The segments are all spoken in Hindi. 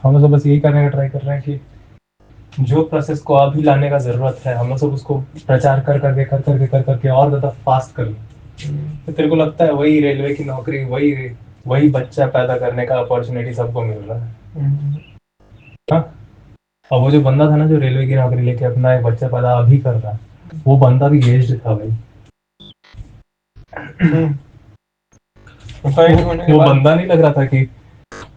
हम लोग सब बस यही करने का ट्राई कर रहे हैं कि जो प्रोसेस को अभी लाने का जरूरत है हम लोग सब उसको प्रचार कर करके और ज्यादा फास्ट कर लें। तो तेरे को लगता है वही रेलवे की नौकरी, वही बच्चा पैदा करने का अपॉर्चुनिटी सबको मिल रहा है? हाँ। और वो जो बंदा था ना जो रेलवे की नौकरी लेके अपना एक बच्चा पैदा अभी कर रहा है, वो बंदा भी एज्ड था भाई। वो बंदा नहीं लग रहा था कि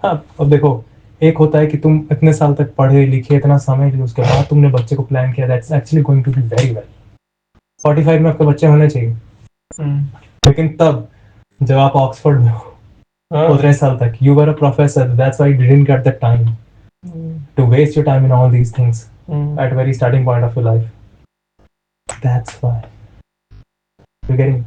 हाँ। अब देखो, एक होता है कि तुम इतने साल तक पढ़े लिखे, इतना समय लिया, उसके बाद तुमने बच्चे को प्लान किया, that's actually going to be very well. 45 में आपके बच्चे होने चाहिए। लेकिन तब जब आप ऑक्सफोर्ड में हो उतने साल तक, you were a professor, that's why you didn't get the time to waste your time in all these things at very starting point of your life. That's why you getting.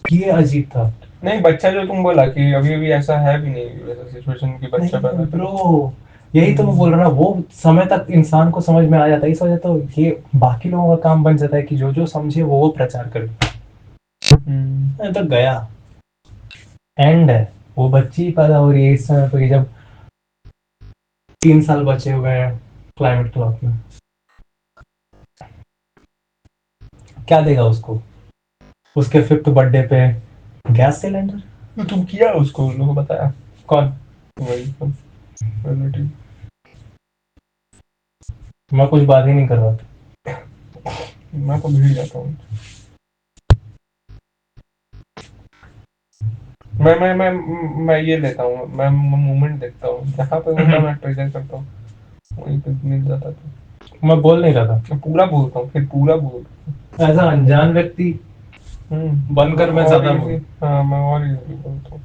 ये अजीब था। नहीं, बच्चा जो तुम बोला कि अभी अभी ऐसा है भी नहीं वैसा सिचुएशन कि बच्चा पैदा ब्रो, यही तो मैं बोल रहा ना, वो समय तक इंसान को समझ में आ जाता है। इस वजह तो ये बाकी लोगों का काम बन जाता है कि जो जो समझे वो प्रचार करे। तो गया एंड है, वो बच्ची ही पैदा हो रही है इस समय पर जब 3 साल बचे हुए हैं क्लाइमेट क्लॉक में। क्या देगा उसको उसके 5th बर्थडे पे? Gas cylinder? तो तुम किया उसको, उन लोगों को बताया? कौन? वही रिलेटिव। मैं कुछ बात ही नहीं कर रहा था। मैं तो भूल जाता हूँ। मैं ये लेता हूँ, मैं मूवमेंट देखता हूँ जहाँ पे मैं ट्रेजर करता हूँ वहीं पे मिल जाता था। मैं बोल नहीं रहा था, मैं पूरा बोलता हूँ, फिर पूरा बोल ऐसा अनजान व्यक्ति बनकर मैं ज्यादा बोल। हाँ, मैं और इजी बोलता हूँ।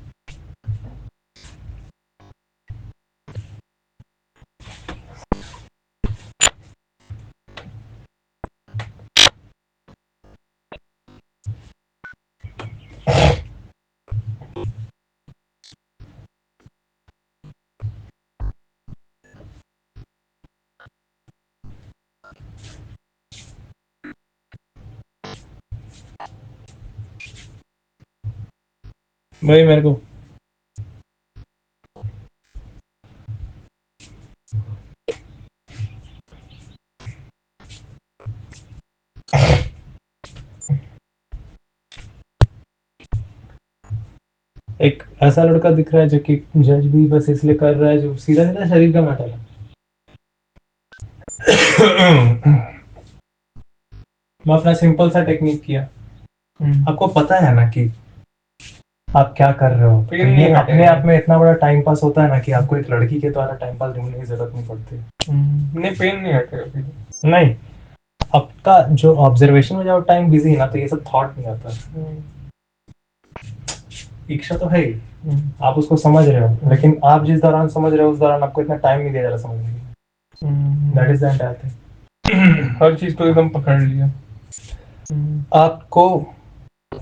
भाई मेरे को एक ऐसा लड़का दिख रहा है जो कि जज भी बस इसलिए कर रहा है जो सीधा सीधा शरीर का मैटर है। मैं अपना सिंपल सा टेक्निक किया। आपको पता है ना कि आप क्या कर रहे हो, तो ये अपने आप में इतना बड़ा टाइम पास होता है ना कि आपको एक लड़की के द्वारा टाइम पास ढूंढने की जरूरत नहीं पड़ती। नहीं, पेन नहीं हटेगा। नहीं, आपका जो ऑब्जर्वेशन में जब टाइम बिजी है ना तो ये सब थॉट नहीं आता। इच्छा तो है ही, आप उसको समझ रहे हो, लेकिन आप जिस दौरान समझ रहे हो उस दौरान आपको इतना टाइम नहीं दिया जा रहा समझने के लिए। That is the entire thing. हर चीज को एकदम पकड़ लिया। आपको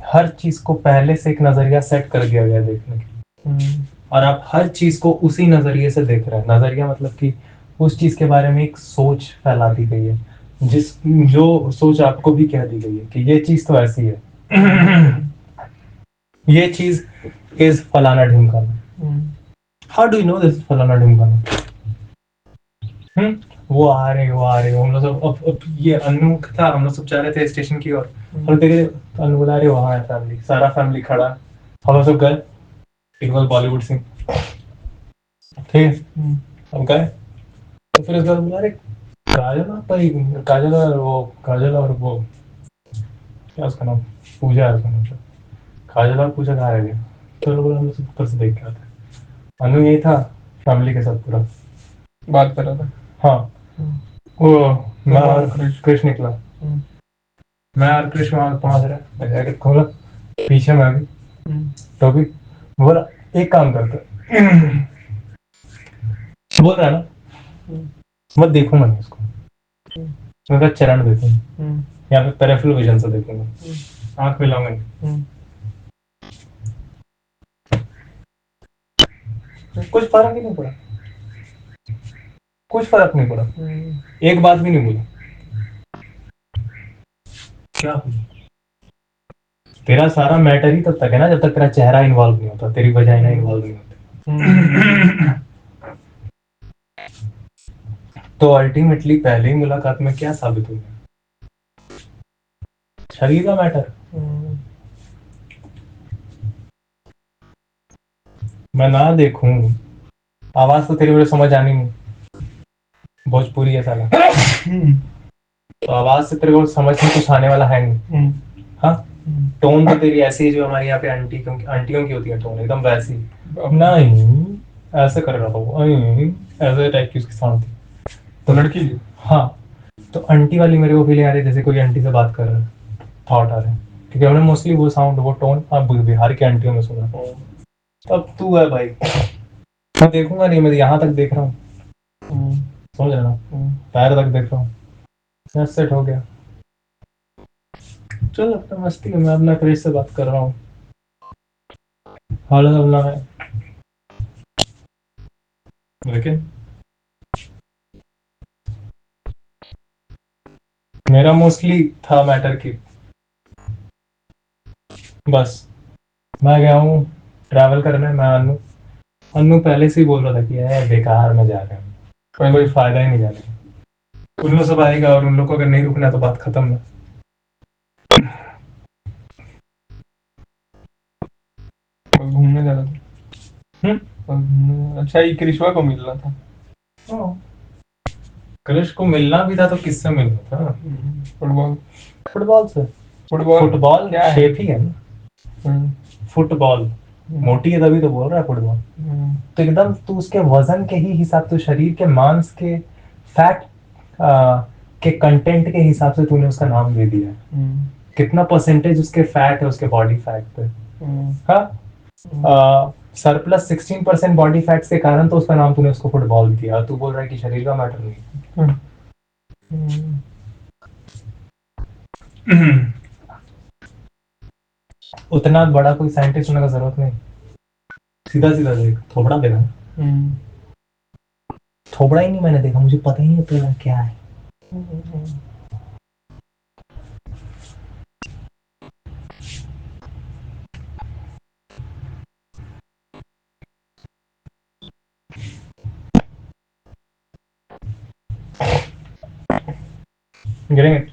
हर चीज को पहले से एक नजरिया सेट कर दिया गया देखने के, और आप हर चीज को उसी नजरिए से देख रहे हैं। नजरिया मतलब कि उस चीज के बारे में एक सोच फैला दी गई है, जो सोच आपको भी कह दी गई है कि ये चीज तो ऐसी है। ये चीज इज फलाना ढिमकाना। How do you know this फलाना ढिमकाना? वो आ रहे हम लोग सब अब ये अनु था, हम लोग सब जा रहे थे स्टेशन की ओर, और देखे अनु बुला रहे, वहां है फैमिली, सारा फैमिली खड़ा, हम लोग सब गए। इट वॉज बॉलीवुड सीन, ठीक है। हम गए तो फिर उसके बाद बुला रहे काजल और वो क्या उसका नाम, पूजा है उसका नाम, काजल और पूजा कहाँ रह गया? तो लोग हम लोग सब ऊपर से देख के आते। अनु यही था फैमिली के साथ पूरा बात कर रहा था। हाँ, वो मैं और कृष्ण निकला। मैं और कृष्ण वहां पहुंच रहा, मैं जैकेट खोला, पीछे मैं भी तो भी बोला एक काम करते, बोल रहा है ना मत देखूं मैं उसको, मैं कहा चरण देखूंगा, यहाँ पे पेरिफेरल विजन से देखूंगा, आंख मिलाऊंगा नहीं। कुछ फर्क ही नहीं पड़ा, कुछ फर्क नहीं पड़ा, एक बात भी नहीं बोला। क्या तेरा सारा मैटर ही तब तक है ना जब तक तेरा चेहरा इन्वॉल्व नहीं होता, तेरी वजाइना इन्वॉल्व नहीं होती। तो अल्टीमेटली पहले ही मुलाकात में क्या साबित हुआ? शरीर का मैटर। मैं ना देखूं, आवाज तो तेरी मुझे समझ आनी नहीं, भोजपुरी है साला, तो आवाज से तेरे को समझ में कुछ आने वाला है नहीं। हाँ, टोन तो तेरी ऐसी है जो हमारे यहाँ पे आंटियों की होती है, टोन एकदम वैसी। नहीं, ऐसे कर रहा था वो, ऐसे टाइप की उसकी साउंड थी। तो लड़की थी। हाँ, तो आंटी वाली मेरे को फीलिंग आ रही है जैसे कोई आंटी से बात कर रहा है, थॉट आ रहे हैं, क्योंकि हमने मोस्टली वो साउंड, वो टोन बिहार की आंटियों में सुना। अब तू है भाई, मैं देखूंगा नहीं, मैं यहाँ तक देख रहा हूँ, समझ रहा ना, पैर तक देख रहा हूँ, सेट हो गया। चल अपना मस्ती है, मैं अपना क्रिश से बात कर रहा हूँ, हालत अपना है, लेकिन मेरा मोस्टली था मैटर की, बस मैं गया हूँ ट्रैवल करने, मैं अनु अनु पहले से ही बोल रहा था कि यार बेकार में जा रहे हैं, कोई फायदा ही नहीं जाने का। उन लोग सब आएगा और उन लोग को अगर नहीं रुकना तो बात खत्म है। घूमने जा रहा था। अच्छा, ये कृष्णा को मिल रहा था। क्रिश को मिलना भी था तो किससे मिलना था? फुटबॉल। फुटबॉल से। फुटबॉल शेप ही है ना, फुटबॉल मोटी है तभी तो बोल रहा है फुटबॉल। तो एकदम तू उसके वजन के ही हिसाब, तो शरीर के मांस के फैट के कंटेंट के हिसाब से तूने उसका नाम दे दिया है। कितना परसेंटेज उसके फैट है उसके बॉडी फैट पे? हाँ, सरप्लस 16% बॉडी फैट्स के कारण तो उसका नाम तूने उसको फुटबॉल दिया, तू बोल रहा है कि शरीर का मैटर नहीं। उतना बड़ा कोई साइंटिस्ट होने का जरूरत नहीं, सीधा सीधा देख, थोबड़ा देखा, थोबड़ा ही नहीं मैंने देखा, मुझे पता ही नहीं पता क्या है। गिरेंगे